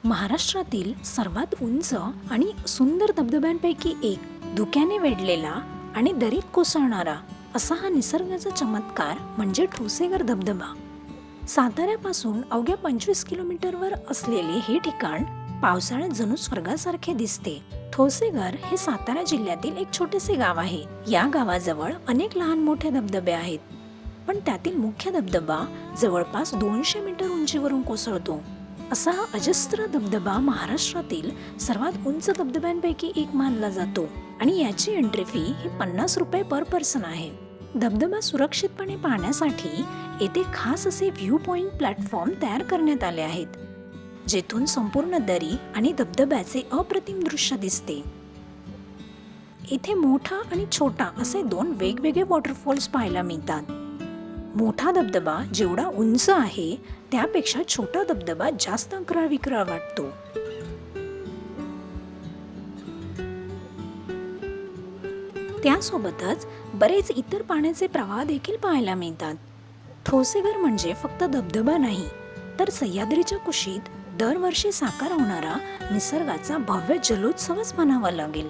महाराष्ट्रातील सर्वात उंच आणि सुंदर धबधब्यांपैकी एक, धुक्याने वेढलेला आणि दरीत कोसळणारा असा हा निसर्गाचा चमत्कार म्हणजे ठोसेघर धबधबा. साताऱ्यापासून अवघ्या 25 किलोमीटरवर असलेले हे ठिकाण पावसाळ्यात जणू स्वर्गासारखे दिसते. ठोसेघर हे सातारा जिल्ह्यातील एक छोटेसे गाव आहे. या गावाजवळ अनेक लहान मोठे धबधबे आहेत, पण त्यातील मुख्य धबधबा जवळपास 200 मीटर उंचीवरून कोसळतो. असा हा अजस्त्र धबधबा महाराष्ट्रातील सर्वात उंच धबधब्यांपैकी एक मानला जातो आणि याची एंट्री फी ही 50 रुपये पर पर्सन आहे. धबधबा सुरक्षितपणे पाहण्यासाठी येथे खास असे व्ह्यू पॉइंट प्लॅटफॉर्म तयार करण्यात आले आहेत, जेथून संपूर्ण दरी आणि धबधब्याचे अप्रतिम दृश्य दिसते. येथे मोठा आणि छोटा असे दोन वेगवेगळे वॉटरफॉल्स पाहायला मिळतात. मोठा धबधबा जेवढा उंच आहे त्यापेक्षा छोटा धबधबा जास्त अक्राळविक्राळ वाटतो. त्यासोबतच बरेच इतर पाण्याचे प्रवाह देखील पाहायला मिळतात. ठोसेघर म्हणजे फक्त धबधबा नाही, तर सह्याद्रीच्या कुशीत दरवर्षी साकार होणारा निसर्गाचा भव्य जलोत्सवच म्हणावा लागेल.